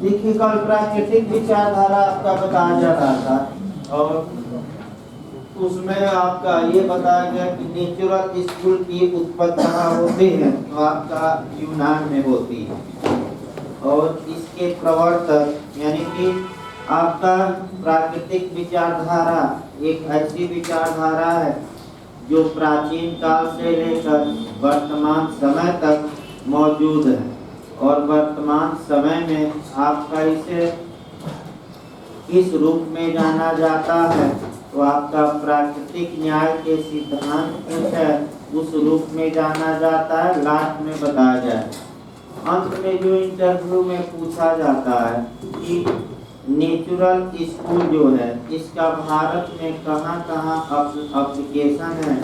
देखिए कल प्राकृतिक विचारधारा आपका बताया जा रहा था और उसमें आपका ये बताया गया कि नेचुरल स्कूल की उत्पत्ति कहाँ होती है, तो आपका यूनान में होती है। और इसके प्रवर्तक यानी कि आपका प्राकृतिक विचारधारा एक ऐसी विचारधारा है जो प्राचीन काल से लेकर वर्तमान समय तक मौजूद है और वर्तमान समय में आपका इसे किस रूप में जाना जाता है, तो आपका प्राकृतिक न्याय के सिद्धांत कुछ है उस रूप में जाना जाता है। लास्ट में बताया जाए, अंत में जो इंटरव्यू में पूछा जाता है कि नेचुरल स्कूल जो है इसका भारत में कहाँ कहाँ एप्लीकेशन है,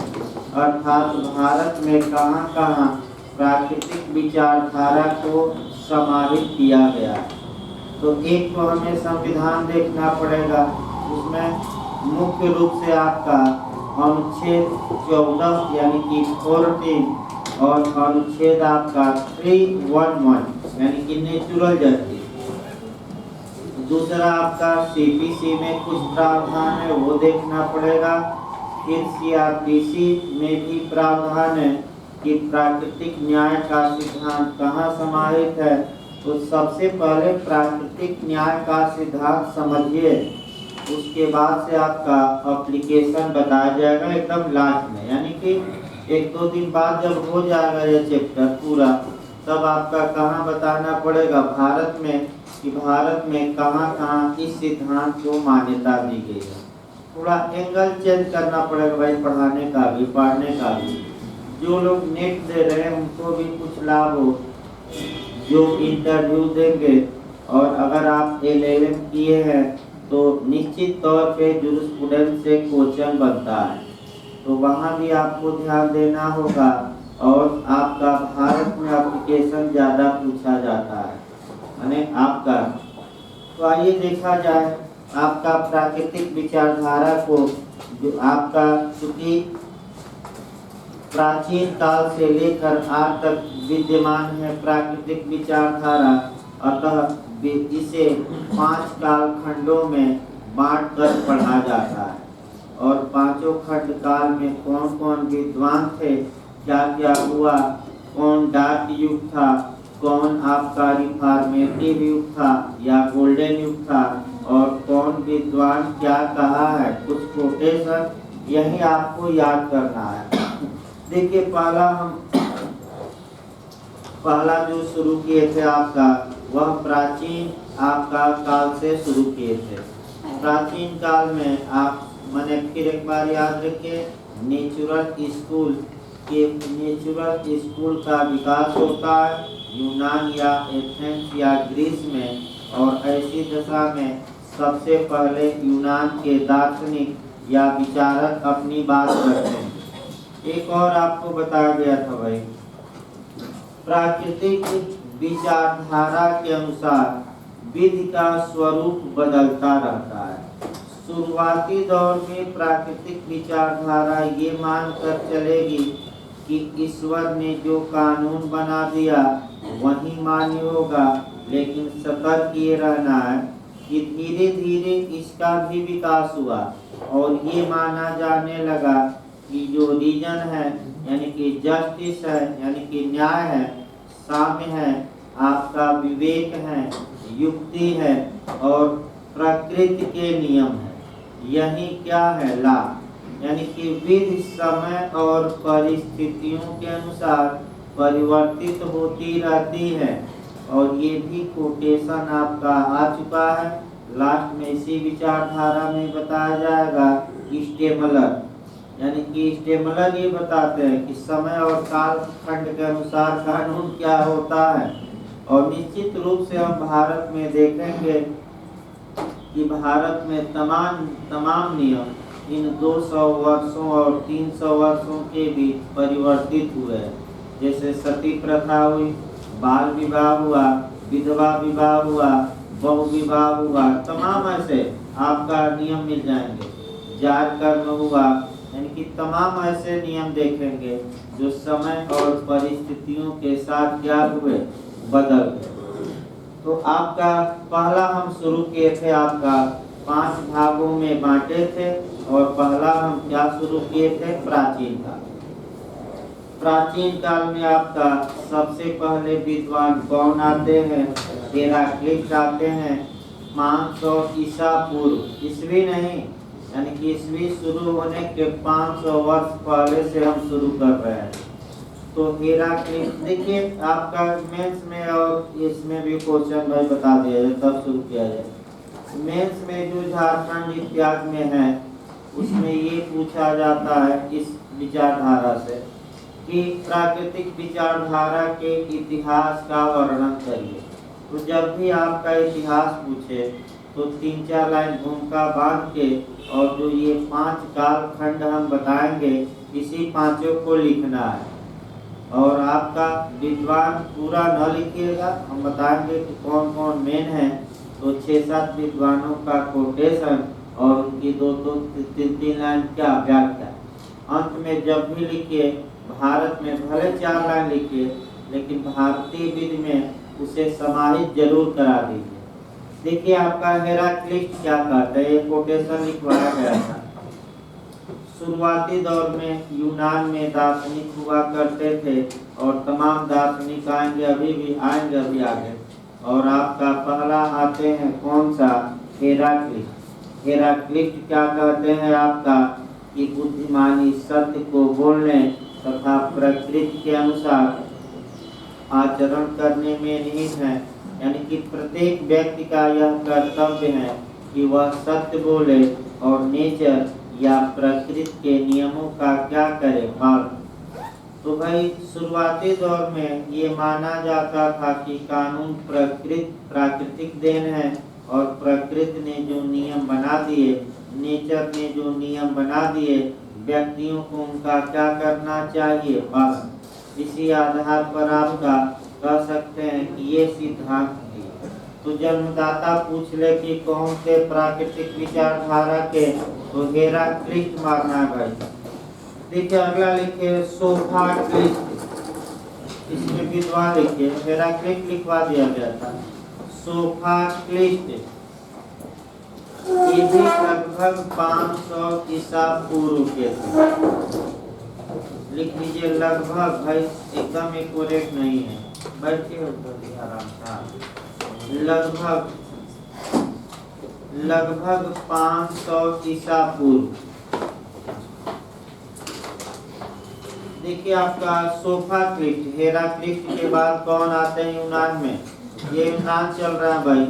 अर्थात भारत में कहाँ कहाँ प्राकृतिक विचारधारा को समाहित किया गया है। तो एक तो हमें संविधान देखना पड़ेगा, उसमें मुख्य रूप से आपका अनुच्छेद 14 यानी कि 14 और अनुच्छेद आपका 311 यानी कि नेचुरल जस्टिस। दूसरा आपका सीपीसी में कुछ प्रावधान है वो देखना पड़ेगा। फिर सीआरपीसी में भी प्रावधान है कि प्राकृतिक न्याय का सिद्धांत कहाँ समाहित है। तो सबसे पहले प्राकृतिक न्याय का सिद्धांत समझिए, उसके बाद से आपका एप्लीकेशन बताया जाएगा एकदम लास्ट में, यानी कि 1-2 दिन बाद जब हो जाएगा ये चैप्टर पूरा, तब आपका कहाँ बताना पड़ेगा भारत में कि भारत में कहाँ कहाँ इस सिद्धांत को मान्यता दी गई है। थोड़ा एंगल चेंज करना पड़ेगा भाई, पढ़ाने का भी पढ़ने का भी। जो लोग नेट दे रहे हैं उनको भी कुछ लाभ हो, जो इंटरव्यू देंगे। और अगर आप LLM किए हैं तो निश्चित तौर पे जूरिस्प्रूडेंस से क्वेश्चन बनता है, तो वहाँ भी आपको ध्यान देना होगा। और आपका भारत में एप्लीकेशन ज़्यादा पूछा जाता है यानी आपका। तो आइए देखा जाए आपका प्राकृतिक विचारधारा को, जो आपका चूँकि प्राचीन काल से लेकर आज तक विद्यमान है प्राकृतिक विचारधारा, अतः इसे 5 कालखंडों में बांट कर पढ़ा जाता है। और पांचों खंड काल में कौन कौन विद्वान थे, क्या क्या हुआ, कौन डार्क युग था, कौन आपका रिफॉर्मेटिव युग था या गोल्डन युग था, और कौन विद्वान क्या कहा है, कुछ कोटेशन यही आपको याद करना है। देखिए पहला जो शुरू किए थे आपका, वह प्राचीन आपका काल से शुरू किए थे। प्राचीन काल में आप मैंने फिर एक बार याद रखिए, नेचुरल स्कूल का विकास होता है यूनान या एथेंस या ग्रीस में। और ऐसी दशा में सबसे पहले यूनान के दार्शनिक या विचारक अपनी बात करते हैं। एक और आपको बताया गया था भाई, प्राकृतिक विचारधारा के अनुसार विधि का स्वरूप बदलता रहता है। शुरुआती दौर में प्राकृतिक विचारधारा ये मानकर चलेगी कि ईश्वर ने जो कानून बना दिया वही मान्य होगा, लेकिन सतर्क ये रहना है कि धीरे धीरे इसका भी विकास हुआ और ये माना जाने लगा कि जो रीजन है यानी कि जस्टिस है यानी कि न्याय है, साम्य है, आपका विवेक है, युक्ति है और प्रकृति के नियम है, यही क्या है ला, यानी कि विधि समय और परिस्थितियों के अनुसार परिवर्तित होती रहती है। और ये भी कोटेशन आपका आ चुका है, लास्ट में इसी विचारधारा में बताया जाएगा। स्टेमलर यानी कि स्टेमलर ये बताते हैं कि समय और काल खंड के अनुसार कानून क्या होता है। और निश्चित रूप से हम भारत में देखेंगे कि भारत में तमाम नियम इन 200 वर्षों और 300 वर्षों के बीच परिवर्तित हुए हैं। जैसे सती प्रथा हुई, बाल विवाह हुआ, विधवा विवाह हुआ, बहु विवाह हुआ, तमाम ऐसे आपका नियम मिल जाएंगे। जार कर्म हुआ, यानी कि तमाम ऐसे नियम देखेंगे जो समय और परिस्थितियों के साथ क्या हुए, बदल गए। तो आपका पहला हम शुरू किए थे, आपका 5 भागों में बांटे थे। और पहला हम क्या शुरू किए थे? प्राचीन काल। प्राचीन काल में आपका सबसे पहले विद्वान कौन आते हैं? हेराक्लिट आते हैं। 500 ईसा पूर्व, ईस्वी नहीं, यानी कि ईस्वी शुरू होने के 500 वर्ष पहले से हम शुरू कर रहे हैं। तो हेराक्लिट, देखिए आपका मेंस में और इसमें भी क्वेश्चन भाई बता दिया जाए तब शुरू किया जाए। मेंस में जो झारखंड इतिहास में है उसमें ये पूछा जाता है इस विचारधारा से कि प्राकृतिक विचारधारा के इतिहास का वर्णन करिए। तो जब भी आपका इतिहास पूछे तो 3-4 लाइन भूमिका बांध के और जो ये 5 कालखंड हम बताएंगे इसी पांचों को लिखना है। और आपका विद्वान पूरा न लिखिएगा, हम बताएंगे कि कौन कौन मेन है। तो 6-7 विद्वानों का कोटेशन और उनकी 2-2 3-3 लाइन क्या व्याख्या। अंत में जब भी लिखिए, भारत में भले 4 लाइन लिखिए लेकिन भारतीय विधि में उसे समाहित जरूर करा दीजिए। देखिए आपका हेराक्लिट क्या कहता है, ये कोटेशन लिखवाया गया था। शुरुआती दौर में यूनान में दार्शनिक हुआ करते थे और तमाम दार्शनिक आएंगे, अभी भी आएंगे अभी आगे। और आपका पहला आते हैं कौन सा? हेराक्लिट। हेराक्लिट क्या कहते हैं आपका कि बुद्धिमानी सत्य को बोलने तथा प्रकृति के अनुसार आचरण करने में निहित है। यानी कि प्रत्येक व्यक्ति का यह कर्तव्य है कि वह सत्य बोले और नेचर या प्रकृति के नियमों का क्या करे? पालन। तो भाई शुरुआती दौर में ये माना जाता था कि कानून प्राकृतिक देन है और प्रकृति ने जो नियम बना दिए, नेचर ने जो नियम बना दिए, व्यक्तियों को उनका क्या करना चाहिए? पालन। इसी आधार पर आपका कह सकते हैं कि ये सिद्धांत दिए। तो जन्मदाता पूछ ले कि कौन से प्राकृतिक विचारधारा के, तो हेराक्लिट मारना है भाई। देखिए अगला लिखिए सोफोक्लिस, इसमें विद्वान लिखिए, हेराक्लिट लिखवा दिया गया था। सोफोक्लिस ये भी लगभग 500 ईसा पूर्व के थे। लिख लीजिए लगभग, भाई एकदम एक्यूरेट नहीं है, बैठिए आराम से। लगभग 500 ईसा पूर्व। देखिए आपका सोफोक्लिस, हेराक्लिट के बाद कौन आते हैं यूनान में? ये यूनान चल रहा है भाई,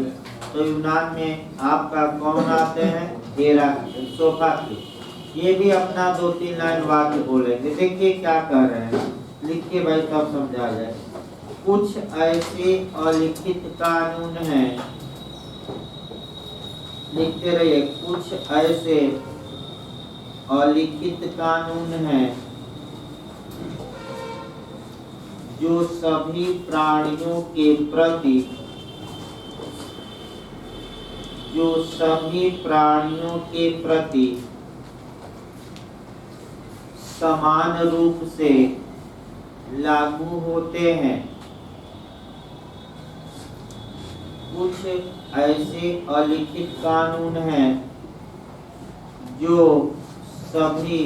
तो यूनान में आपका कौन आते हैं? हेराक्लिट, सोफोक्लिस। ये भी अपना 2-3 लाइन वाक्य बोलेंगे। देखिए क्या कह रहे हैं, लिखिए भाई तब समझा जाए। कुछ ऐसे अलिखित कानून हैं, लिखते रहिए, कुछ ऐसे अलिखित कानून हैं जो सभी प्राणियों के प्रति समान रूप से लागू होते हैं। कुछ ऐसे अलिखित कानून हैं जो सभी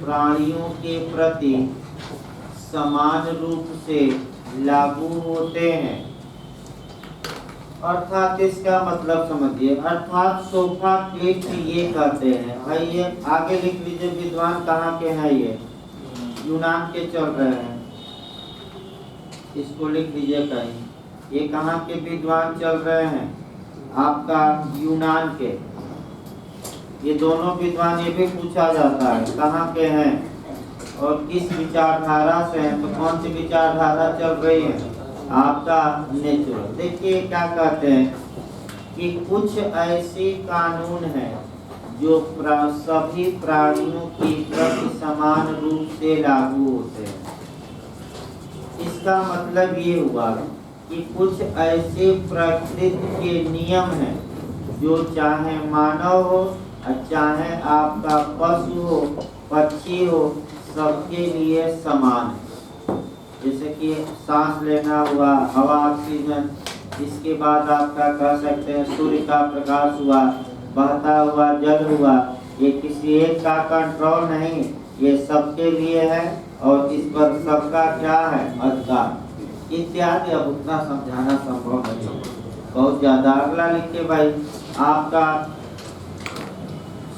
प्राणियों के प्रति समान रूप से लागू होते हैं। अर्थात इसका मतलब समझिए, अर्थात सोफोक्लिस ये कहते हैं, भाई ये आगे लिख लीजिए, विद्वान कहाँ के हैं? ये यूनान के चल रहे हैं, इसको लिख लीजिए कहीं। ये कहाँ के विद्वान चल रहे हैं? आपका यूनान के। ये दोनों विद्वान, ये भी पूछा जाता है कहाँ के हैं और किस विचारधारा से हैं। तो कौन सी विचारधारा चल रही है? आपका नेचुरल। देखिए क्या कहते हैं कि कुछ ऐसे कानून हैं जो सभी प्राणियों की प्रति समान रूप से लागू होते हैं। इसका मतलब ये हुआ कि कुछ ऐसे प्रकृति के नियम हैं जो चाहे मानव हो चाहे आपका पशु हो, पक्षी हो, सबके लिए समान है। जैसे कि सांस लेना हुआ, हवा, ऑक्सीजन, इसके बाद आपका कह सकते हैं सूर्य का प्रकाश हुआ, बहता हुआ जल हुआ। ये किसी एक का कंट्रोल नहीं, ये सबके लिए है और इस पर सबका क्या है, अधिकार इत्यादि। अब उतना समझाना संभव नहीं, बहुत ज्यादा। अगला लिखिए भाई, आपका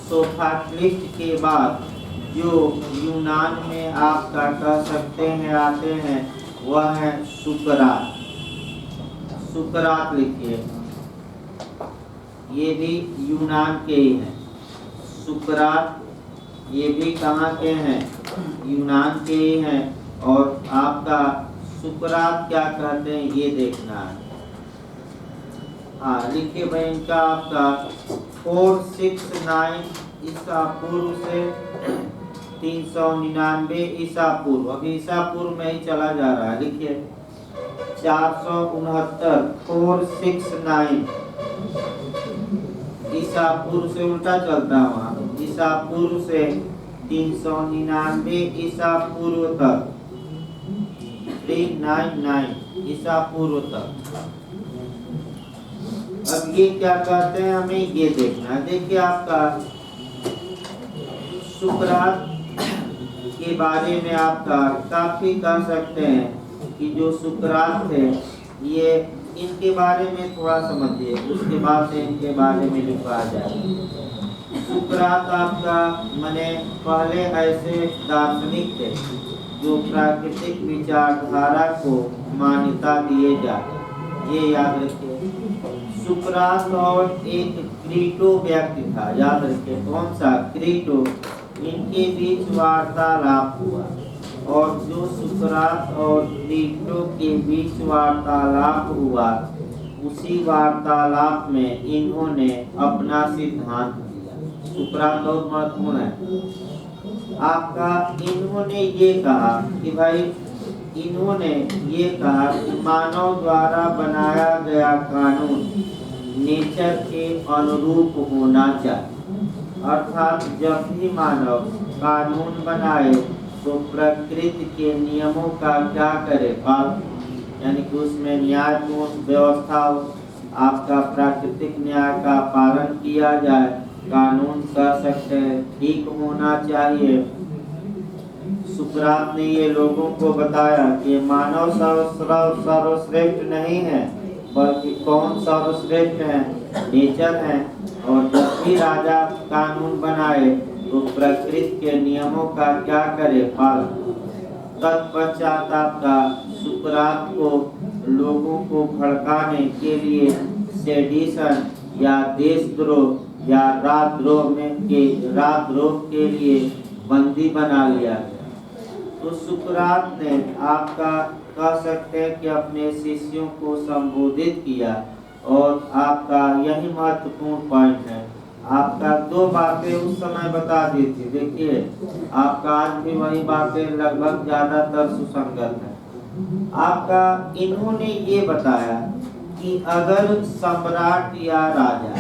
सोफोक्लिस के बाद जो यूनान में आपका कह सकते हैं आते हैं, वह है सुकरात। सुकरात लिखिए, ये भी यूनान के ही हैं। सुकरात ये भी कहाँ के हैं, यूनान के ही हैं। और आपका सुकरात क्या कहते हैं ये देखना है। हाँ लिखिए भाई, इनका आपका 469 ईसा पूर्व से 399 ईसा पूर्व। अभी ईसा पूर्व में ही चला जा रहा है। लिखिए 469 469 ईसा पूर्व से उल्टा चलता है वहाँ, ईसा पूर्व से 399 ईसा पूर्व तक, 399 ईसा पूर्व तक। अब ये क्या कहते हैं, हमें ये देखना है। देखिए आपका सुकरात के बारे में आपका काफी कह सकते हैं कि जो सुकरात थे, ये इनके बारे में थोड़ा समझिए, उसके बाद से इनके बारे में लिखा जाए। सुकरात आपका माने पहले ऐसे दार्शनिक थे जो प्राकृतिक विचारधारा को मान्यता दिए जाते, ये याद रखिए। सुकरात और एक क्रीटो व्यक्ति था, याद रखिए कौन सा, क्रीटो। इनके बीच वार्तालाप हुआ और जो सुकरात और क्रीटो के बीच वार्तालाप हुआ, उसी वार्तालाप में इन्होंने अपना सिद्धांत दिया। सुकरात बहुत महत्वपूर्ण है आपका। इन्होंने ये कहा कि भाई, इन्होंने ये कहा कि मानव द्वारा बनाया गया कानून नेचर के अनुरूप होना चाहिए। अर्थात जब भी मानव कानून बनाए तो प्रकृति के नियमों का क्या करे, पालन, यानी कि उसमें न्यायपूर्ण व्यवस्था हो, आपका प्राकृतिक न्याय का पालन किया जाए। कानून कह सकते हैं ठीक होना चाहिए। सुकरात ने ये लोगों को बताया कि मानव सर्वश्रेष्ठ नहीं है, बल्कि कौन सर्वश्रेष्ठ है, नेचर है। और जब भी राजा कानून बनाए तो प्रकृति के नियमों का क्या करे, पालन। तत्पश्चात आपका सुकरात को लोगों को भड़काने के लिए सेडिशन या देशद्रोह या राजद्रोह के लिए बंदी बना लिया गया। तो सुकरात ने आपका कह सकते हैं कि अपने शिष्यों को संबोधित किया और आपका यही महत्वपूर्ण पॉइंट है। आपका दो बातें उस समय बता दी थी, देखिए आपका आज भी वही बातें लगभग ज्यादातर सुसंगत है। आपका इन्होंने ये बताया कि अगर सम्राट या राजा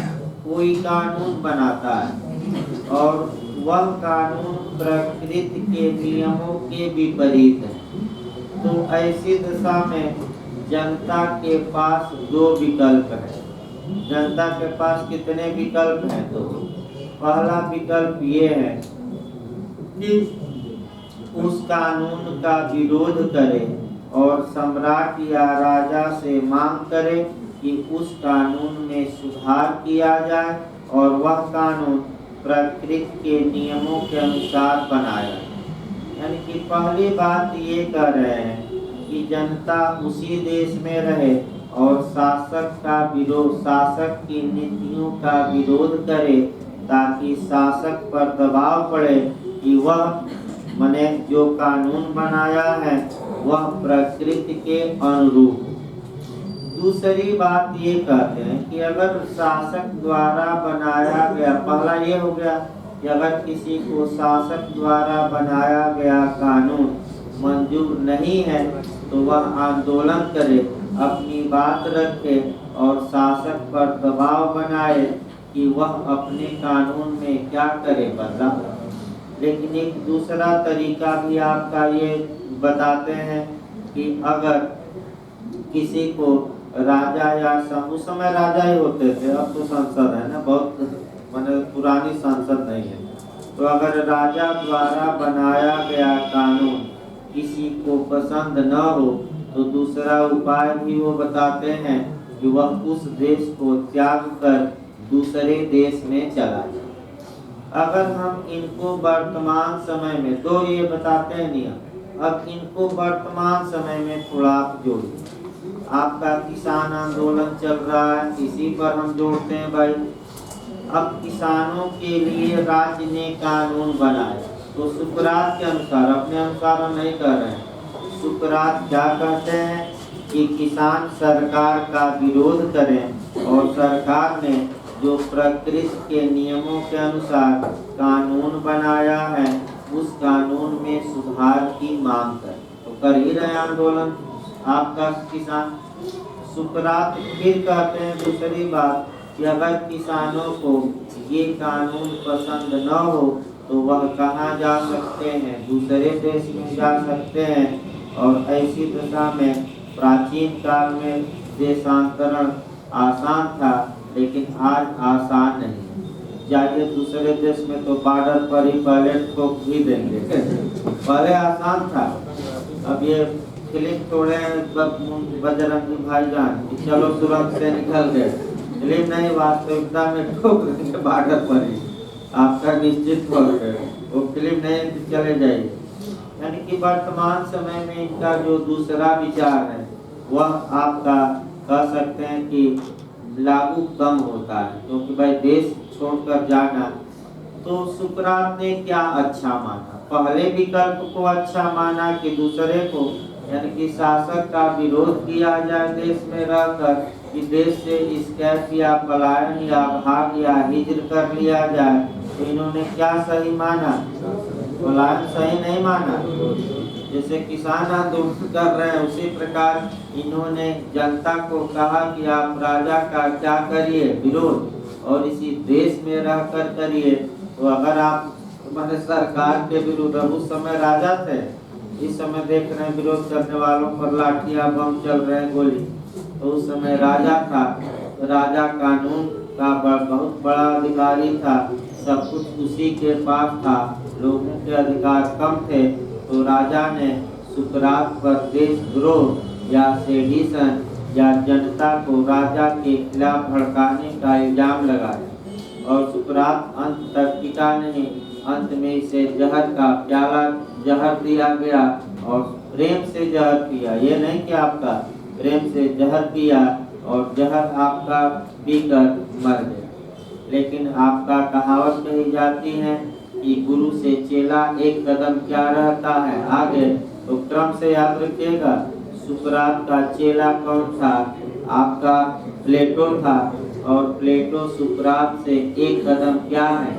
कोई कानून बनाता है और वह कानून प्रकृति के नियमों के विपरीत है, तो ऐसी दशा में जनता के पास दो विकल्प है। जनता के पास कितने विकल्प हैं? तो पहला विकल्प ये है कि उस कानून का विरोध करे और सम्राट या राजा से मांग करे कि उस कानून में सुधार किया जाए और वह कानून प्रकृति के नियमों के अनुसार बनाया। यानी कि पहली बात ये कह रहे हैं कि जनता उसी देश में रहे और शासक की नीतियों का विरोध करे, ताकि शासक पर दबाव पड़े कि वह माने जो कानून बनाया है वह प्रकृति के अनुरूप। दूसरी बात ये कहते हैं कि अगर शासक द्वारा बनाया गया, पहला ये हो गया कि अगर किसी को शासक द्वारा बनाया गया कानून मंजूर नहीं है तो वह आंदोलन करे, अपनी बात रखे और शासक पर दबाव बनाए कि वह अपने कानून में क्या करे, बदलाव। लेकिन एक दूसरा तरीका भी आपका ये बताते हैं कि अगर किसी को राजा या उस समय राजा ही होते थे, अब तो संसद है ना, बहुत माने पुरानी संसद नहीं है। तो अगर राजा द्वारा बनाया गया कानून किसी को पसंद न हो तो दूसरा उपाय भी वो बताते हैं कि वह उस देश को त्याग कर दूसरे देश में चला जाए। अगर हम इनको वर्तमान समय में, दो ये बताते हैं नियम, अब इनको वर्तमान समय में थोड़ा आप जोड़िए। आपका किसान आंदोलन चल रहा है, इसी पर हम जोड़ते हैं भाई। अब किसानों के लिए राज्य ने कानून बनाया, तो सुकरात के अनुसार, अपने अनुसार हम नहीं कर रहे हैं, सुकरात क्या कहते हैं कि किसान सरकार का विरोध करें और सरकार ने जो प्रकृति के नियमों के अनुसार कानून बनाया है उस कानून में सुधार की मांग करें। तो कर ही रहे आंदोलन आपका किसान। सुकरात फिर कहते हैं दूसरी बात कि अगर किसानों को ये कानून पसंद न हो तो वह कहाँ जा सकते हैं, दूसरे देश में जा सकते हैं। और ऐसी दशा में प्राचीन काल में देशांतरण आसान था, लेकिन आज आसान नहीं। जाइए दूसरे देश में तो बॉर्डर पर ही पहले ठोक भी देंगे पहले आसान था। अब ये फिल्म थोड़े बजरंगी भाईजान कि चलो तुरंत से निकल गए, फिल्म नहीं, वास्तविकता में ठोक देंगे बॉर्डर पर ही, आपका निश्चित हो गए, वो फिल्म नहीं, चले जाइए। यानी कि वर्तमान समय में इनका जो दूसरा विचार है वह आपका कह सकते हैं कि लागू कम होता है, क्योंकि भाई देश छोड़कर जाना। तो सुकरात ने क्या अच्छा माना, पहले विकल्प को अच्छा माना कि दूसरे को, यानी कि शासक का विरोध किया जाए देश में रहकर, कि देश से स्कैप या पलायन या भाग या हिजर कर लिया जाए। तो इन्होंने क्या सही माना, पलायन सही नहीं माना। जैसे किसान आंदोलन कर रहे हैं उसी प्रकार इन्होंने जनता को कहा कि आप राजा का क्या करिए, विरोध, और इसी देश में रहकर करिए। तो अगर आप हमारे सरकार के विरुद्ध, उस समय राजा थे, इस समय देख रहे हैं विरोध करने वालों पर लाठियां बम चल रहे हैं, गोली, तो उस समय राजा था, राजा कानून का बहुत बड़ा अधिकारी था, सब कुछ उसी के पास था, लोगों के अधिकार कम थे। तो राजा ने सुकरात पर देशद्रोह या सेडिशन या जनता को राजा के खिलाफ भड़काने का इल्जाम लगाया। और सुकरात अंत तक टिका नहीं, अंत में इसे जहर का प्याला जहर दिया गया और प्रेम से जहर पिया। ये नहीं कि आपका प्रेम से जहर पिया और जहर आपका पीकर मर गया। लेकिन आपका कहावत कही जाती है कि गुरु से चेला एक कदम क्या रहता है आगे, तो क्रम से याद रखिएगा। सुकरात का चेला कौन था, आपका प्लेटो था, और प्लेटो सुकरात से एक कदम क्या है,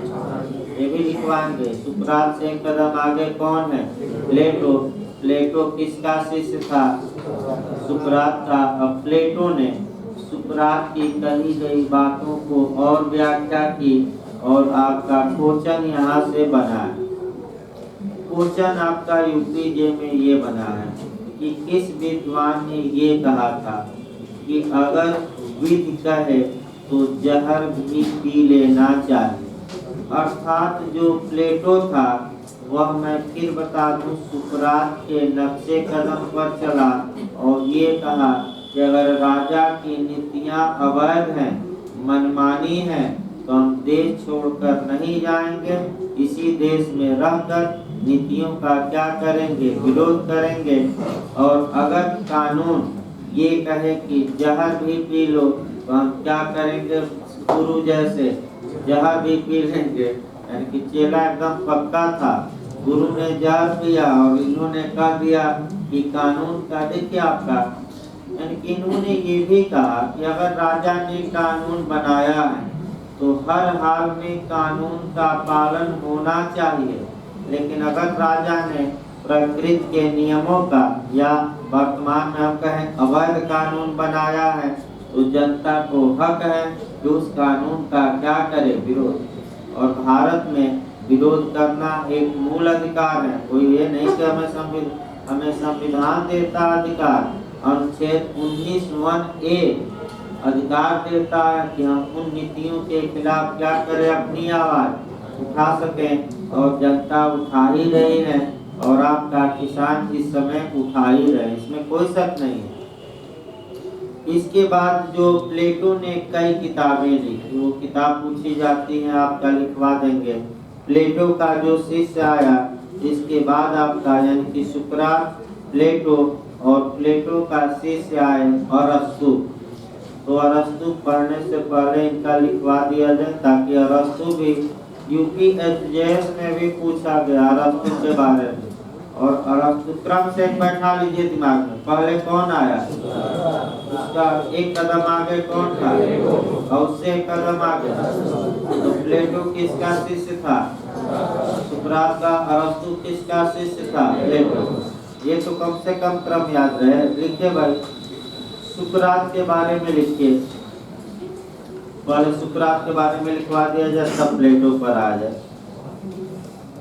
ये भी लिखवाएंगे। सुकरात से एक कदम आगे कौन है, प्लेटो। प्लेटो किसका शिष्य था, सुकरात का। अब प्लेटो ने सुकरात की कही गई बातों को और व्याख्या की और आपका क्वेश्चन यहाँ से बना है। क्वेश्चन आपका यूपीजे में ये बना है कि किस विद्वान ने ये कहा था कि अगर विधि कहे तो जहर भी पी लेना चाहिए। अर्थात जो प्लेटो था वह, मैं फिर बता दूं, सुकरात के नक्शे कदम पर चला और ये कहा कि अगर राजा की नीतियां अवैध हैं, मनमानी है, तो हम देश छोड़कर नहीं जाएंगे, इसी देश में रहकर नीतियों का क्या करेंगे, विरोध करेंगे। और अगर कानून ये कहे कि जहर भी पी लो, तो हम क्या करेंगे, गुरु जैसे जहर भी पी लेंगे। यानी कि चेला एकदम पक्का था, गुरु ने जहर पिया और इन्होंने कह दिया कि कानून का, देखिए आपका, यानी कि इन्होंने ये भी कहा कि अगर राजा ने कानून बनाया है तो हर हाल में कानून का पालन होना चाहिए। लेकिन अगर राजा ने प्रकृति के नियमों का या वर्तमान में हम कहें अवैध कानून बनाया है, तो जनता को हक है कि उस कानून का क्या करे, विरोध। और भारत में विरोध करना एक मूल अधिकार है। कोई ये नहीं कि हमें संविधान देता अधिकार, अनुच्छेद 19(1)(a) अधिकार देता है कि हम उन नीतियों के खिलाफ क्या करें, अपनी आवाज उठा सकें, और जनता उठा ही रही है, और आपका किसान इस समय उठा ही रहे, इसमें कोई शक नहीं है। इसके बाद जो प्लेटो ने कई किताबें लिखी, वो किताब पूछी जाती है, आपका लिखवा देंगे। प्लेटो का जो शिष्य आया, इसके बाद आपका यानी कि सुकरात, प्लेटो, और प्लेटो का शिष्य आए अरस्तु। तो अरस्तु पढ़ने से पहले इनका लिखवा दिया जाए, ताकि अरस्तु भी यूपीएससी में भी पूछा गया अरस्तु के बारे में। और अरस्तु क्रम से बैठा लीजिए दिमाग में, पहले कौन आया, उसका एक कदम आगे कौन था, और उससे एक कदम आगे। तो प्लेटो किसका शिष्य था, सुकरात का। अरस्तु किसका शिष्य था, प्लेटो। ये तो कम से कम क्रम याद रहे। लिखिए भाई, सुकरात के बारे में लिखिए, पहले सुकरात के बारे में लिखवा दिया जाए, तब प्लेटो पर आ जाए।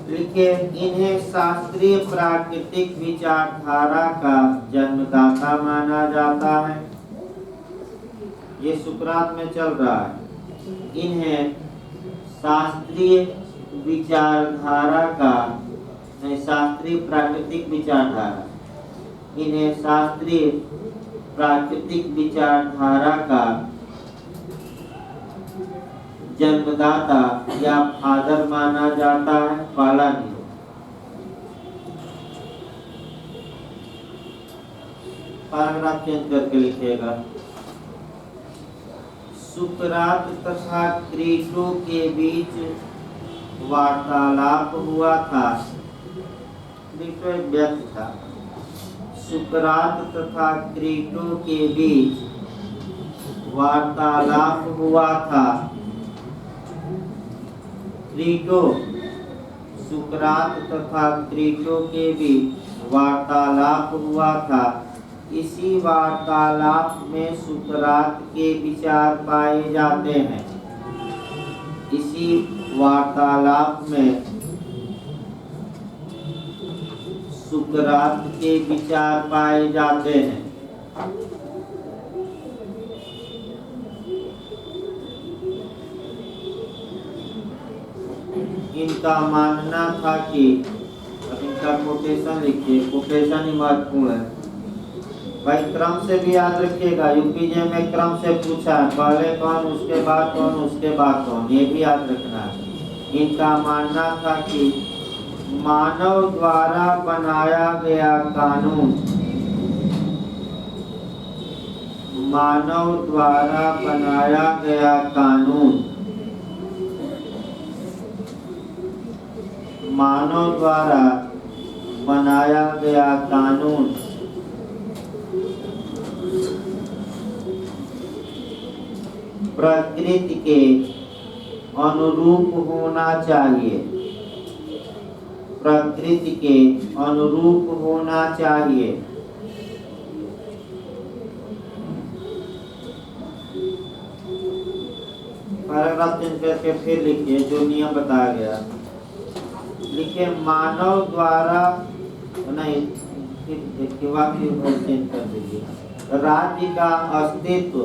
लिखिए, इन्हें शास्त्रीय प्राकृतिक विचारधारा का जन्मदाता माना जाता है। ये सुकरात में चल रहा है। इन्हें शास्त्रीय विचारधारा का, शास्त्रीय प्राकृतिक विचारधारा, इन्हें शास्त्रीय प्राकृतिक विचारधारा का जन्मदाता या फादर माना जाता है। पहला नियम, पैराग्राफ चेंज करके लिखिएगा। सुकरात तथा क्रेटो के बीच वार्तालाप हुआ था। क्रेटो एक व्यक्ति था। सुकरात तथा क्रेटो के बीच वार्तालाप हुआ था। क्रेटो, सुकरात तथा क्रेटो के बीच वार्तालाप हुआ था। इसी वार्तालाप में सुकरात के विचार पाए जाते हैं। इसी वार्तालाप में सुकरात के विचार पाए जाते हैं। इनका मानना था कि, अब इनका कोटेशन लिखिए, कोटेशन ही महत्वपूर्ण है भाई, क्रम से भी याद रखिएगा। यूपीजे में क्रम से पूछा है, पहले कौन, उसके बाद कौन, उसके बाद कौन, ये भी याद रखना है। इनका मानना था कि मानव द्वारा बनाया गया कानून, मानव द्वारा बनाया गया कानून, मानव द्वारा बनाया गया कानून प्रकृति के अनुरूप होना चाहिए, प्रकृति के अनुरूप होना चाहिए। पैराग्राफ चेंज करके फिर लिखिए जो नियम बताया गया। लिखिए, मानव द्वारा, नहीं फिर वाक्य चेंज कर दीजिए। राज्य का अस्तित्व,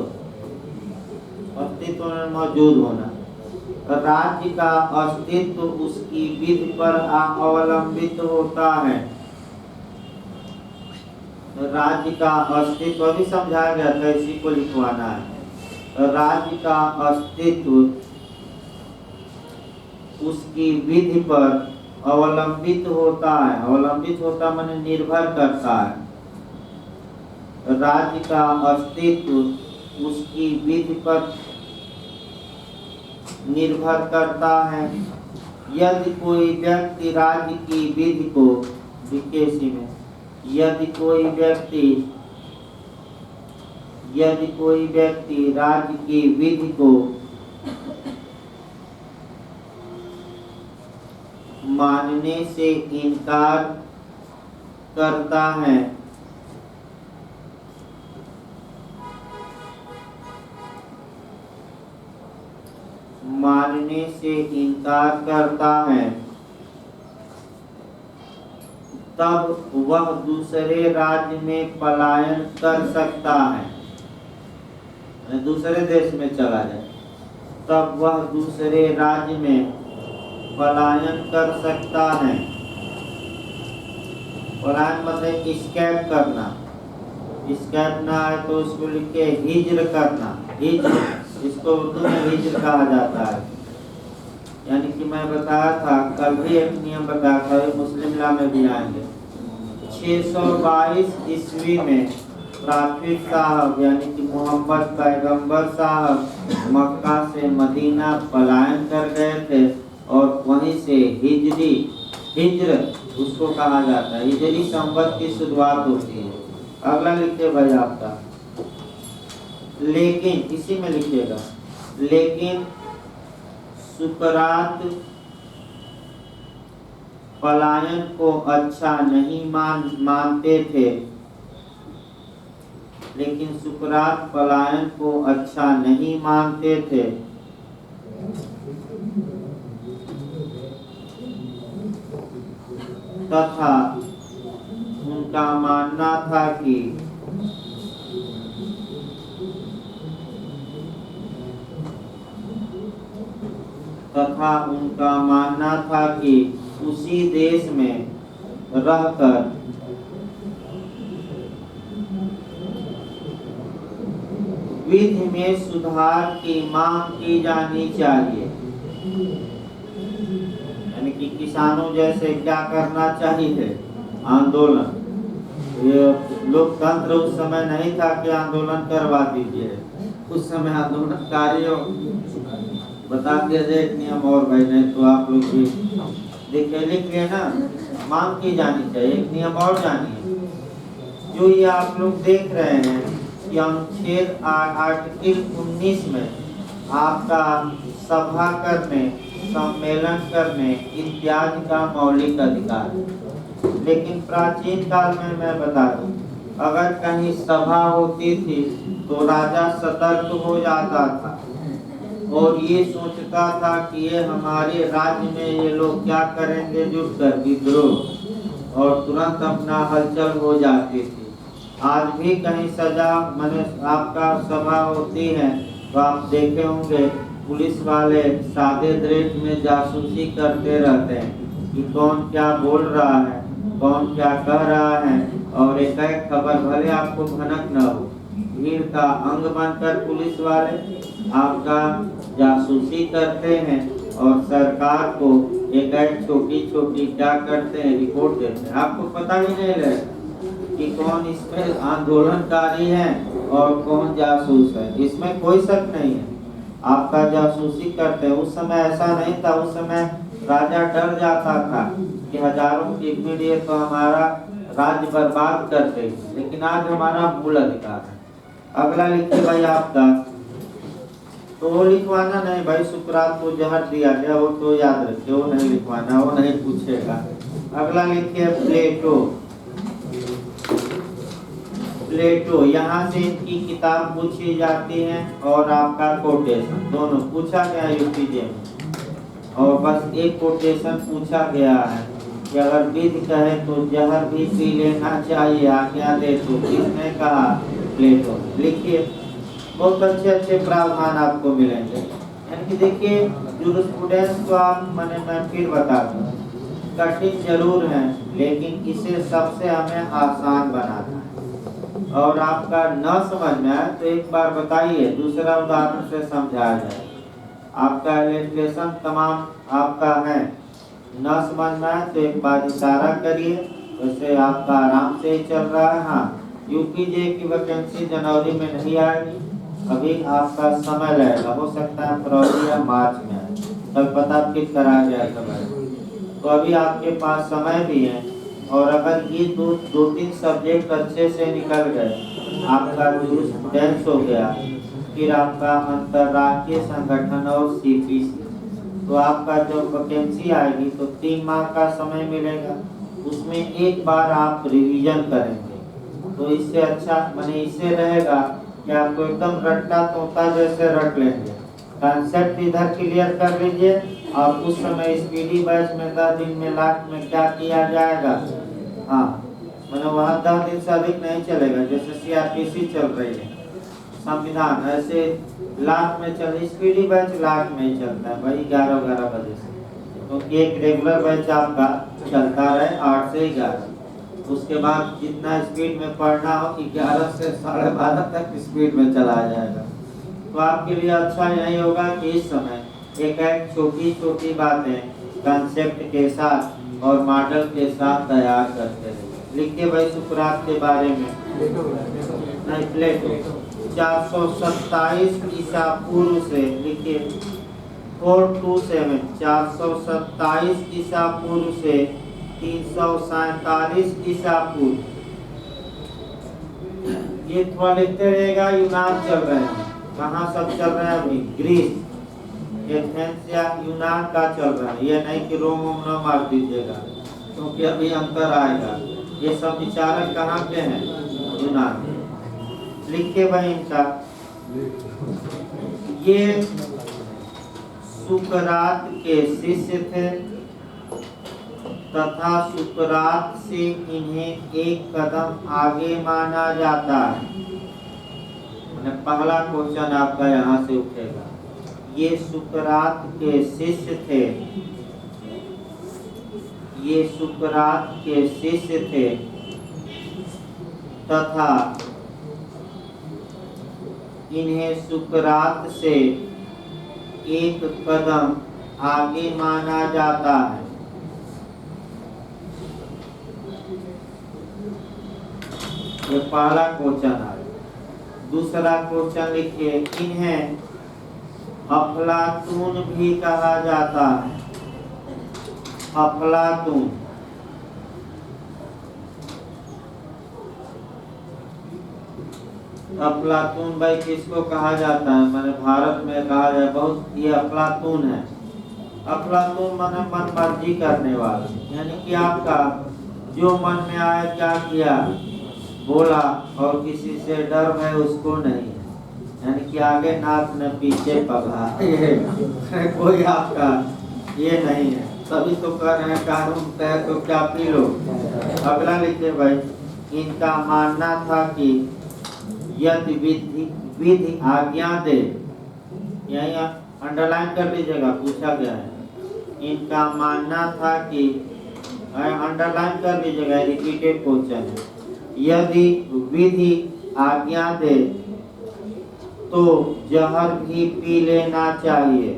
अस्तित्व में मौजूद होना, राज्य का अस्तित्व उसकी विधि पर अवलंबित होता है। राज्य का अस्तित्व भी समझाया गया था, इसी को लिखवाना है। राज्य का अस्तित्व उसकी विधि पर अवलंबित होता है। अवलंबित होता माने निर्भर करता है। राज्य का अस्तित्व उसकी विधि पर निर्भर करता है। यदि कोई व्यक्ति राज्य की विधि को, विकेसी में, यदि कोई व्यक्ति राज्य की विधि को मानने से इनकार करता है, मानने से इनकार करता है, तब वह दूसरे राज्य में पलायन कर सकता है, दूसरे देश में चला जाए, तब वह दूसरे राज्य में पलायन कर सकता है। पलायन मतलब स्कैप करना, स्कैप ना है तो उसको लिखे हिज्र करना, हिज्र, इसको उर्दू में हिज्र कहा जाता है। यानी कि मैं बताया था, कल भी एक नियम बताया था, मुस्लिम लॉ में भी आएंगे। 622 ईस्वी में प्रॉफिट साहब यानी कि मोहम्मद पैगंबर साहब मक्का से मदीना पलायन कर गए थे और वहीं से हिज्र उसको कहा जाता है, हिजरी संवत की शुरुआत होती है। अगला लिखिए भाई आपका, लेकिन इसी में लिखिएगा, लेकिन सुकरात पलायन को अच्छा नहीं मानते थे, लेकिन सुकरात पलायन को अच्छा नहीं मानते थे। तथा उनका मानना था कि उसी देश में रहकर विधि में सुधार की मांग की जानी चाहिए। यानी कि किसानों जैसे क्या करना चाहिए, आंदोलन। ये लोकतंत्र उस समय नहीं था कि आंदोलन करवा दीजिए, उस समय आंदोलनकारियों बता दिया जाए एक नियम और भाई, नहीं तो आप लोग भी देखिए लिख लेना, मांग की जानी चाहिए। एक नियम और जानिए, जो ये आप लोग देख रहे हैं कि अनुच्छेद आर्टिकल 19 में आपका सभा करने, सम्मेलन करने इत्यादि का मौलिक अधिकार है। लेकिन प्राचीन काल में मैं बता दूं, अगर कहीं सभा होती थी तो राजा सतर्क हो जाता था और ये सोचता था कि ये हमारे राज्य में ये लोग क्या करेंगे, जुटकर विद्रोह, और तुरंत अपना हलचल हो जाती थी। आज भी कहीं सजा माने आपका सभा होती है तो आप देखे होंगे पुलिस वाले सादे ड्रेस में जासूसी करते रहते हैं कि कौन क्या बोल रहा है, कौन क्या कह रहा है, और एक खबर भले आपको भनक न हो, भीड़ का अंग बनकर पुलिस वाले आपका जासूसी करते हैं और सरकार को एक छोटी छोटी क्या करते हैं, रिपोर्ट देते हैं। आपको पता ही नहीं रहेगा कि कौन इसमें आंदोलनकारी है और कौन जासूस है, इसमें कोई शक नहीं है। आपका जासूसी करते हैं। उस समय ऐसा नहीं था, उस समय राजा डर जाता था कि हजारों की भीड़ ये तो हमारा राज्य बर्बाद कर देगी, लेकिन आज हमारा मूल अधिकार है। अगला लिखिए भाई आपका, तो वो लिखवाना नहीं भाई, सुकरात को जहर दिया गया वो तो याद रखिए, वो नहीं लिखवाना, वो नहीं पूछेगा। अगला लिखिए प्लेटो। प्लेटो, यहाँ से इनकी किताब पूछी जाती है और आपका कोटेशन दोनों पूछा गया यूपीजे में, और बस एक कोटेशन पूछा गया है कि अगर विधि कहे तो जहर भी पी लेना चाहिए, आज्ञा दे तो किसने कहा, प्लेटो। लिखिए, बहुत अच्छे अच्छे प्रावधान आपको मिलेंगे। यानी कि देखिए जूरिस्प्रूडेंस को आप मैं फिर बता दूं, कठिन जरूर है लेकिन इसे सबसे हमें आसान बनाना है। और आपका न समझ में आए तो एक बार बताइए, दूसरा उदाहरण से समझाया जाए। आपका इलेक्ट्रेशन तमाम आपका है, न समझ में आए तो एक बार इशारा करिए, वैसे आपका आराम से ही चल रहा है। हाँ, यूपीजे की वैकेंसी जनवरी में नहीं आएगी, अभी आपका समय लगेगा, हो सकता है फरवरी या मार्च में आए, तब पता फिर करा गया समय, तो अभी आपके पास समय भी है। और अगर ये दो तीन सब्जेक्ट अच्छे से निकल गए, आपका जूरिस्प्रूडेंस हो गया, फिर आपका अंतर्राष्ट्रीय संगठन और सीपीसी, तो आपका जो वैकेंसी आएगी तो 3 माह का समय मिलेगा, उसमें एक बार आप रिवीजन करेंगे तो इससे अच्छा इससे रहेगा कि आपको एकदम रट्टा तोता जैसे रट लेंगे। कंसेप्ट इधर क्लियर कर लीजिए और उस समय स्पीडी बैच में 10 दिन में लास्ट में क्या किया जाएगा, हाँ, मतलब वहाँ 10 दिन से अधिक नहीं चलेगा। जैसे CRPC चल रही है, संविधान, ऐसे लास्ट में चल स्पीडी बैच लास्ट में ही चलता है भाई 11-11 बजे से। तो एक रेगुलर बैच आपका चलता रहे 8 से 11, उसके बाद जितना स्पीड में पढ़ना हो 11 से 12:30 तक स्पीड में चला जाएगा। तो आपके लिए अच्छा यही होगा कि इस समय एक छोटी छोटी बातें कंसेप्ट के साथ और मॉडल के साथ तैयार करते रहिए। लिखिए भाई सुकरात के बारे में, नहीं प्लेटो, 427 ईसा पूर्व से, लिखिए 427, 427 ईसा पूर्व से 347 ईसा पूर्व। ये थोड़ा लिखते रहेगा। यूनान चल रहे हैं, कहाँ सब चल रहे हैं अभी? ग्रीस, एथेंस या यूनान का चल रहा है। ये नहीं कि रोम न मार दीजिएगा, क्योंकि अभी अंतर आएगा। ये सब विचारक कहाँ के हैं? यूनान। लिखिए भाई इनका, ये सुकरात के शिष्य थे तथा सुकरात से इन्हें एक कदम आगे माना जाता है। पहला क्वेश्चन आपका यहाँ से उठेगा। ये सुकरात के शिष्य थे, ये सुकरात के शिष्य थे तथा इन्हें सुकरात से एक कदम आगे माना जाता है। ये पहला क्वेश्चन है। दूसरा क्वेश्चन लिखिए, इन्हें अफलातून भी कहा जाता है। अफलातून, अफलातून भाई किसको कहा जाता है? मैंने भारत में कहा जाए बहुत, ये अफलातून है। अफलातून माने मन मर्जी करने वाला, यानी कि आपका जो मन में आए क्या किया बोला, और किसी से डर है उसको नहीं, यानी कि आगे नाक न पीछे पगा, कोई आपका ये नहीं है। सभी तो कह रहे हैं कानून तय तो क्या पी लो। अगला लिखिए भाई, इनका मानना था कि यदि विधि आज्ञा दे, यही अंडरलाइन कर लीजिएगा, पूछा गया है। इनका मानना था कि, अंडरलाइन कर लीजिएगा, रिपीटेड क्वेश्चन है। यदि विधि आज्ञा दे तो जहर भी पी लेना चाहिए।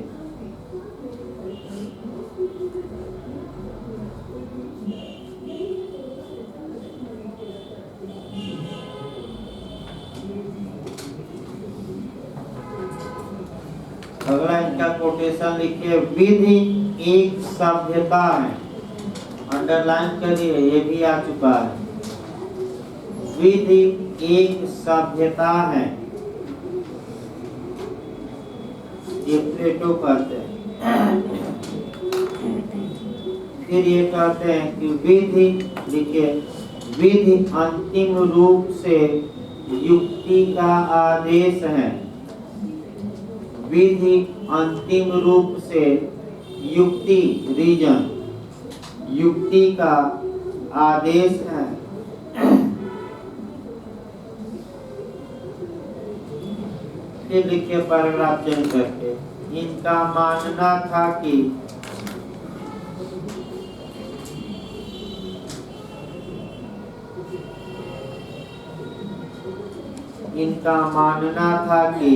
अगला इनका कोटेशन लिखिए, विधि एक सभ्यता है। अंडरलाइन करिए, ये भी आ चुका है। विधि एक सभ्यता है, ये प्लेटो कहते हैं। फिर ये कहते हैं कि विधि, लिखिए, विधि अंतिम रूप से युक्ति का आदेश है। विधि अंतिम रूप से युक्ति, रीजन, युक्ति का आदेश है। फिर लिखिए पैराग्राफ चेंज करके, इनका मानना था कि इनका मानना था कि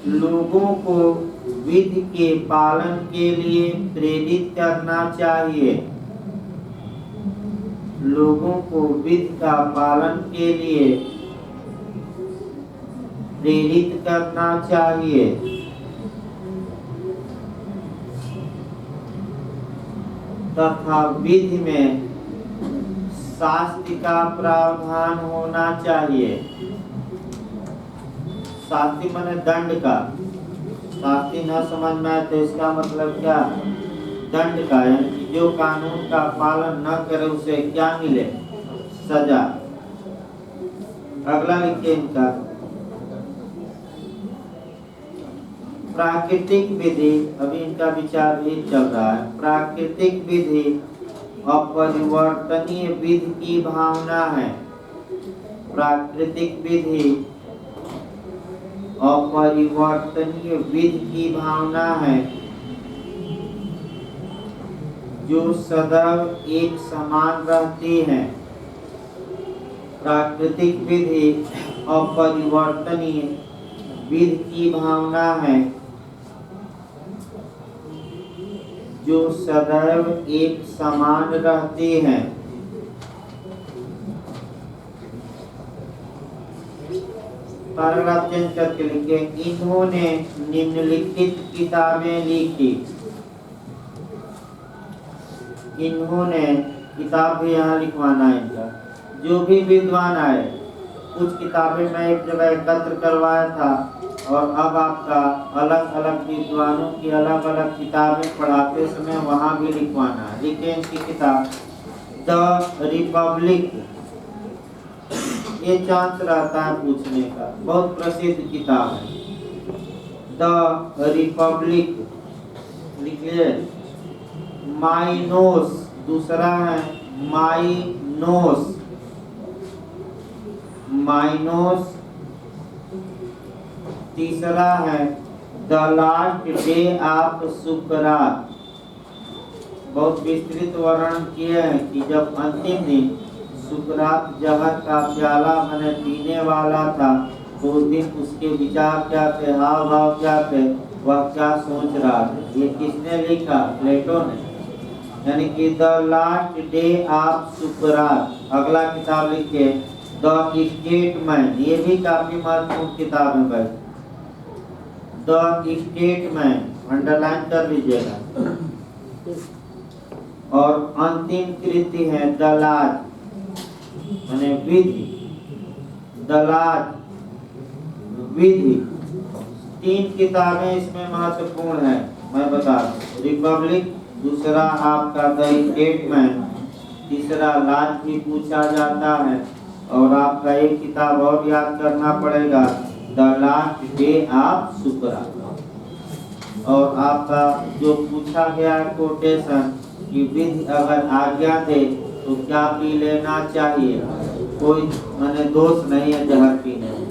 लोगों को विधि के पालन के लिए प्रेरित करना चाहिए। लोगों को विधि का पालन के लिए प्रेरित करना चाहिए तथा विधि में शास्ति का प्रावधान होना चाहिए। शास्ति माने दंड का, शास्ति न समझ में आए तो इसका मतलब क्या? दंड का, यानी कि जो कानून का पालन न करे उसे क्या मिले? सजा। अगला लिखिए इनका, प्राकृतिक विधि, अभी इनका विचार भी चल रहा है। प्राकृतिक विधि अपरिवर्तनीय विधि की भावना है। प्राकृतिक विधि अपरिवर्तनीय विधि की भावना है, जो सदैव एक समान रहती है। प्राकृतिक विधि अपरिवर्तनीय विधि की भावना है, जो सदैव एक समान रहती है। पैराग्राफ चेंज करके लिखे, इन्होंने निम्नलिखित किताबें लिखी। इन्होंने, किताब भी यहाँ लिखवाना है इनका। जो भी विद्वान आए, कुछ किताबें मैं एक जगह एकत्र करवाया था और अब आपका अलग अलग विद्वानों की अलग अलग किताबें पढ़ाते समय वहाँ भी लिखवाना है। लिखे इनकी किताब द रिपब्लिक, ये चांस रहता है पूछने का, बहुत प्रसिद्ध किताब है द रिपब्लिक। लिखिए माइनोस, दूसरा है माइनोस, माइनोस। तीसरा है द लास्ट डे ऑफ सुकरात। बहुत विस्तृत वर्णन किए हैं कि जब अंतिम दिन सुकरात जहर का प्याला मैंने पीने वाला था, तो उस दिन उसके विचार क्या थे, हाव भाव क्या थे, वह क्या सोच रहा था। ये किसने लिखा? प्लेटो ने। यानी कि द लास्ट डे ऑफ सुकरात। अगला किताब लिखे द स्टेटमैन, ये भी काफी महत्वपूर्ण किताब है भाई। द स्टेटमैन अंडरलाइन कर लीजिएगा। और अंतिम कृति है दलाज, माने विधि, दलाज विधि। 3 किताबें इसमें महत्वपूर्ण है, मैं बता दूं। रिपब्लिक, दूसरा आपका द स्टेटमैन, तीसरा लाज भी पूछा जाता है। और आपका एक किताब और याद करना पड़ेगा, द लास्ट डे ऑफ सुकरात। और आपका जो पूछा गया कोटेशन कि विधि अगर आज्ञा दे तो क्या पी लेना चाहिए, कोई माने दोष नहीं है जहर पीने में।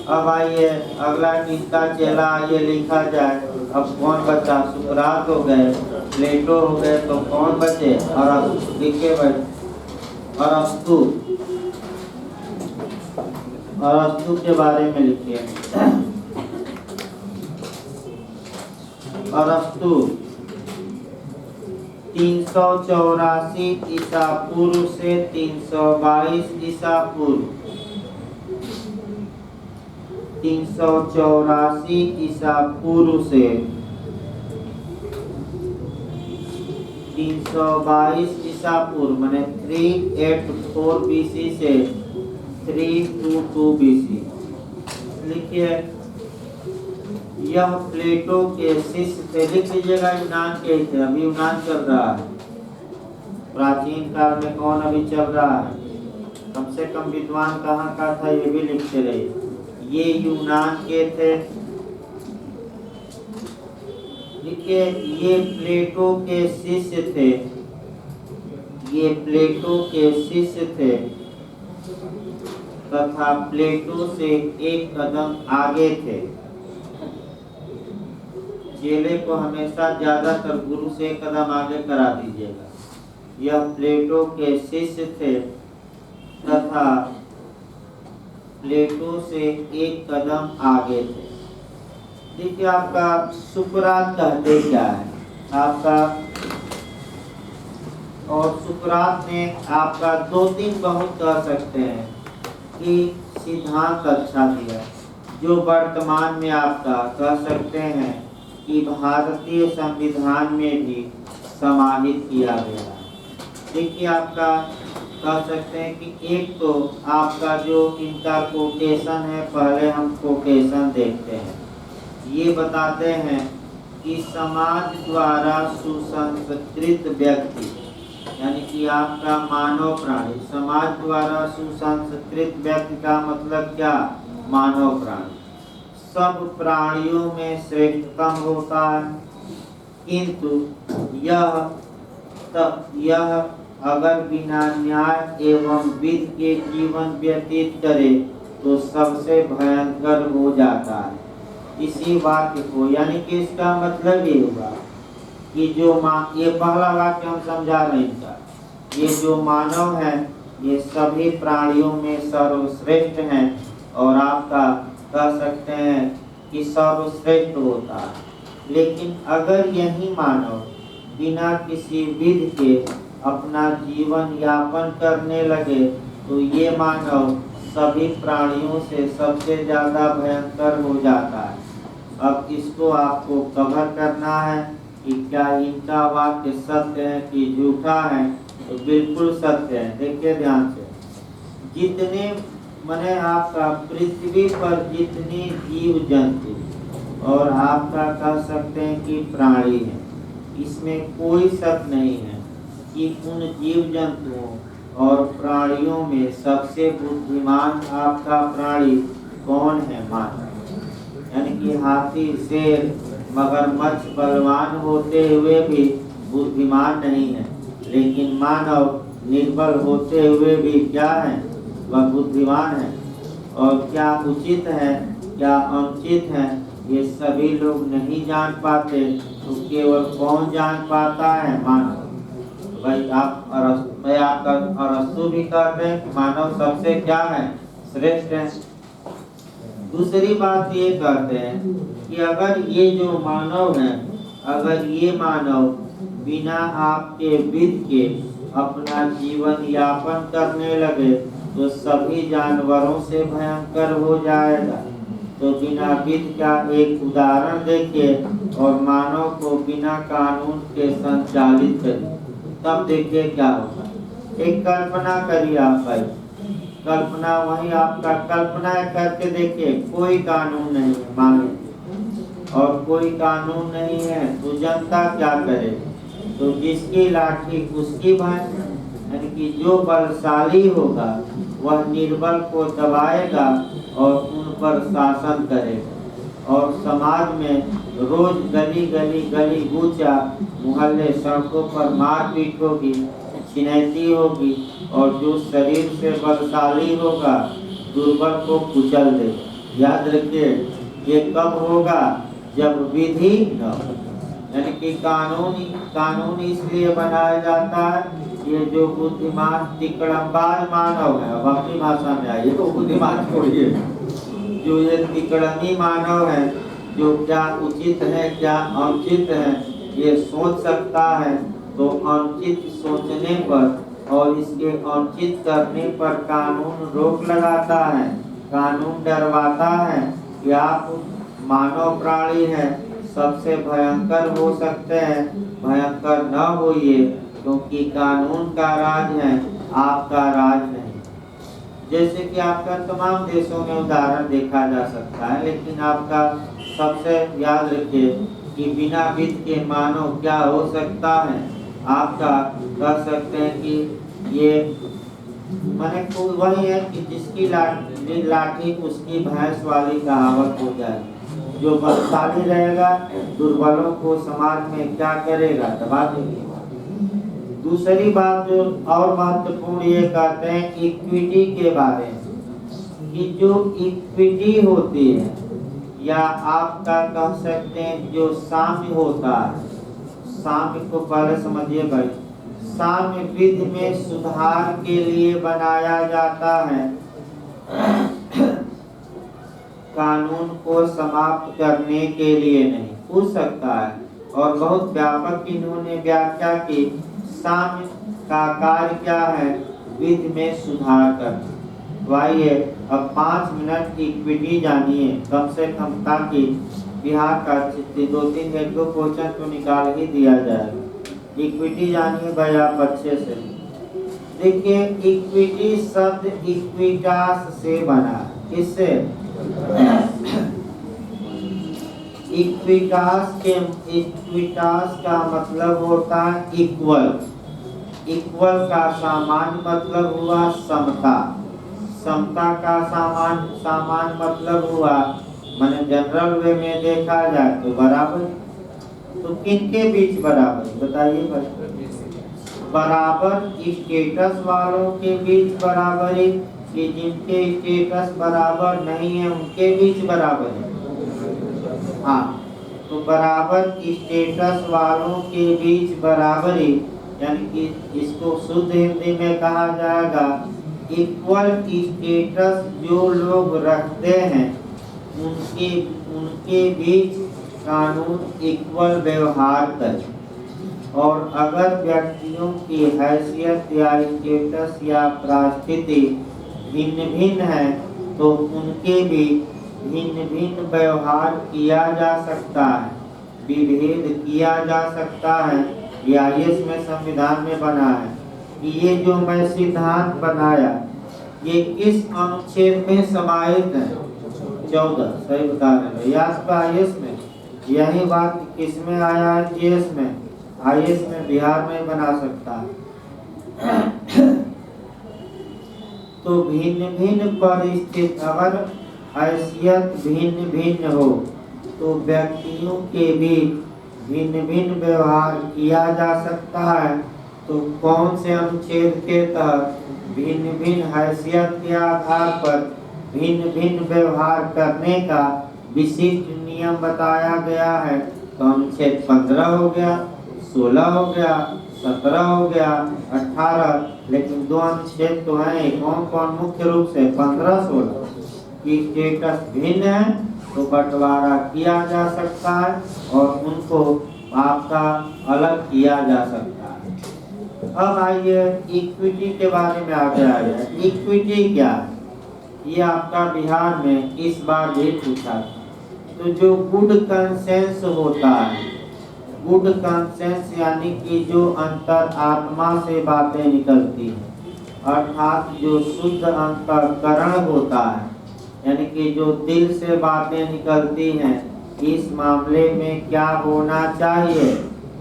अब आइए अगला किसका चेला, आइए लिखा जाए। अब कौन बचा? सुकरात हो गए, प्लेटो हो गए, तो कौन बचे? अरस्तु। लिखे भाई अरस्तु, अरस्तु के बारे में लिखिए। अरस्तु 384 ईसा पूर्व से 322 ईसा पूर्व। 384 ईसा पूर्व से 322 ईसा पूर्व, माने 384 BC से 322 BC। लिखिए यह प्लेटो के शिष्य थे। लिख लीजिएगा यूनान के ही थे, अभी यूनान चल रहा है। प्राचीन काल में कौन अभी चल रहा है, कम से कम विद्वान कहाँ का था ये भी लिखते रहिए। ये यूनान के थे। देखिए ये प्लेटो के शिष्य थे, ये प्लेटो के शिष्य थे तथा प्लेटो से एक कदम आगे थे। चेले को हमेशा ज्यादातर गुरु से एक कदम आगे करा दीजिएगा। यह प्लेटो के शिष्य थे तथा प्लेटो से एक कदम आगे थे। देखिए आपका सुकरात कहते क्या है आपका, और सुकरात ने आपका 2-3 बहुत कह सकते हैं कि सिद्धांत अच्छा दिया, जो वर्तमान में आपका कह सकते हैं कि भारतीय संविधान में भी समाहित किया गया। देखिए आपका कह सकते हैं कि एक तो आपका जो इनका कोटेशन है, पहले हम कोटेशन देखते हैं। ये बताते हैं कि समाज द्वारा सुसंस्कृत व्यक्ति, यानी कि आपका मानव प्राणी, समाज द्वारा सुसंस्कृत व्यक्ति का मतलब क्या? मानव प्राणी। सब प्राणियों में श्रेष्ठतम होता है, किंतु यह अगर बिना न्याय एवं विधि के जीवन व्यतीत करे तो सबसे भयंकर हो जाता है। इसी वाक्य को, यानी कि इसका मतलब ये हुआ कि ये पहला वाक्य हम समझा रहे हैं, ये जो मानव है ये सभी प्राणियों में सर्वश्रेष्ठ हैं और आपका कह सकते हैं कि सर्वश्रेष्ठ होता है। लेकिन अगर यही मानव बिना किसी विधि के अपना जीवन यापन करने लगे तो ये मानव सभी प्राणियों से सबसे ज्यादा भयंकर हो जाता है। अब इसको आपको कवर करना है कि क्या इनका वाक्य सत्य है कि झूठा है। तो बिल्कुल सत्य है। देखिए ध्यान से, जितने माने आपका पृथ्वी पर जितने जीव जंतु और आपका कह सकते हैं कि प्राणी है, इसमें कोई शक नहीं है कि उन जीव जंतुओं और प्राणियों में सबसे बुद्धिमान आपका प्राणी कौन है? मानव। यानी कि हाथी, शेर, मगरमच्छ बलवान होते हुए भी बुद्धिमान नहीं है, लेकिन मानव निर्बल होते हुए भी क्या है? वह बुद्धिमान है। और क्या उचित है क्या अनुचित है ये सभी लोग नहीं जान पाते, तो केवल कौन जान पाता है? मानव। भाई आपका अरस्तु भी कहते हैं कि मानव सबसे क्या है? श्रेष्ठ है। दूसरी बात ये कहते हैं कि अगर ये जो मानव है, अगर ये मानव बिना आपके विधि के अपना जीवन यापन करने लगे तो सभी जानवरों से भयंकर हो जाएगा। तो बिना विधि का एक उदाहरण देखिए और मानव को बिना कानून के संचालित करिए, तब देखिए क्या होगा। एक कल्पना करिए आप भाई, कल्पना वही आपका कल्पना करके देखिए, कोई कानून नहीं है मान लीजिए, और कोई कानून नहीं है तो जनता क्या करे? तो जिसकी लाठी उसकी भैंस, यानी कि जो बलशाली होगा वह निर्बल को दबाएगा और उन पर शासन करेगा। और समाज में रोज गली गुचा, मोहल्ले, सड़कों पर मारपीट होगी, छिनैती होगी, और जो शरीर से बलशाली होगा दुर्बल को कुचल दे। याद रखिए, ये कब होगा? जब विधि न हो। यानी कि कानून इसलिए बनाया जाता है, ये जो बुद्धिमान तिकड़मबाज मानव है, अब अपनी भाषा में आइए, तो बुद्धिमान छोड़िए, जो ये तिकड़मी मानव है, जो क्या उचित है क्या अनुचित है ये सोच सकता है, तो अनुचित सोचने पर और इसके अनुचित करने पर कानून रोक लगाता है, कानून डरवाता है कि आप मानव प्राणी है, सबसे भयंकर हो सकते हैं, भयंकर न होइए, क्योंकि कानून का राज है, आपका राज नहीं। जैसे कि आपका तमाम देशों में उदाहरण देखा जा सकता है, लेकिन आपका सबसे याद रखिए कि बिना विधि के मानव क्या हो सकता है? आपका कह सकते हैं कि ये माने वही है कि जिसकी लाठी उसकी भैंस वाली कहावत हो जाएगी। जो बलशाली रहेगा दुर्बलों को समाज में क्या करेगा? दबा देगा। दूसरी बात जो और महत्वपूर्ण ये कहते हैं इक्विटी के बारे में, कि जो इक्विटी होती है या आपका कह सकते हैं जो साम्य होता है, साम्य को पहले समझिए भाई, साम्य विधि में सुधार के लिए बनाया जाता है, कानून को समाप्त करने के लिए नहीं। पूछ सकता है, और बहुत व्यापक इन्होंने व्याख्या की, साम्य का कार्य क्या है? विधि में सुधार करना। तो आइए अब 5 मिनट की इक्विटी जानिए कम से कम, ताकि बिहार का 2-3 हेडो क्वेश्चन तो निकाल ही दिया जाएगा। इक्विटी जानिए भाई आप अच्छे से। देखिए इक्विटी शब्द इक्विटास से बना, किससे? इक्विटास का मतलब होता है इक्वल। इक्वल का सामान्य मतलब हुआ समता। समता का सामान्य मतलब हुआ माने जनरल वे में देखा जाए तो बराबर। तो किनके बीच बराबर बताइए भाई? बराबर स्टेटस वालों के बीच बराबरी कि जिनके स्टेटस बराबर नहीं है उनके बीच बराबरी। हाँ, तो बराबर स्टेटस वालों के बीच बराबरी यानी कि इसको शुद्ध हिंदी में कहा जाएगा इक्वल स्टेटस जो लोग रखते हैं उनके उनके बीच कानून इक्वल व्यवहार करे। और अगर व्यक्तियों की हैसियत या स्टेटस या परिस्थिति भिन्न भिन्न है तो उनके बीच भिन्न भिन्न व्यवहार किया जा सकता है, विभेद किया जा सकता है। या इसमें संविधान में बना है कि ये जो मैं सिद्धांत बनाया ये किस अनुच्छेद में समाहित है? 14। सही बता रहे हैं में यही बात किसमें आया है? जीएस में, आईएएस में बिहार में बना सकता है। तो भिन्न भिन्न परिस्थिति अगर हैसियत भिन्न भिन्न हो तो व्यक्तियों के बीच भिन्न भिन्न व्यवहार किया जा सकता है। तो कौन से अनुच्छेद के तहत भिन्न भिन्न हैसियत के आधार पर भिन्न भिन्न व्यवहार करने का विशिष्ट नियम बताया गया है? तो अनुच्छेद 15 हो गया, 16 हो गया, 17 हो गया, 18। लेकिन 2 अनुच्छेद तो हैं, कौन कौन? मुख्य रूप से 15, 16 की स्टेटस भिन्न है तो बंटवारा किया जा सकता है और उनको आपका अलग किया जा सकता है। अब आइए इक्विटी के बारे में आगे आ जाए। इक्विटी क्या है? ये आपका बिहार में इस बार भी पूछा था। तो जो गुड कंसेंस होता है, गुड कंसेंस यानी कि जो अंतर आत्मा से बातें निकलती हैं अर्थात जो शुद्ध अंतःकरण होता है यानी कि जो दिल से बातें निकलती हैं, इस मामले में क्या होना चाहिए?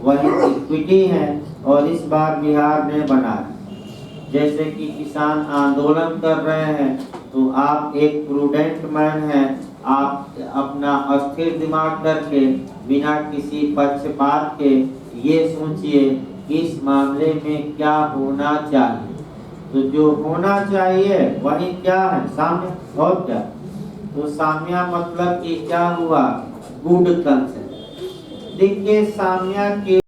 वही इक्विटी है। और इस बार बिहार ने बनाया। जैसे कि किसान आंदोलन कर रहे हैं तो आप एक प्रूडेंट मैन हैं, आप अपना अस्थिर दिमाग करके बिना किसी पक्षपात के ये सोचिए इस मामले में क्या होना चाहिए। तो जो होना चाहिए वही क्या है? साम्य। और क्या? तो साम्य मतलब कि क्या हुआ? Good conscience. देखिए साम्य के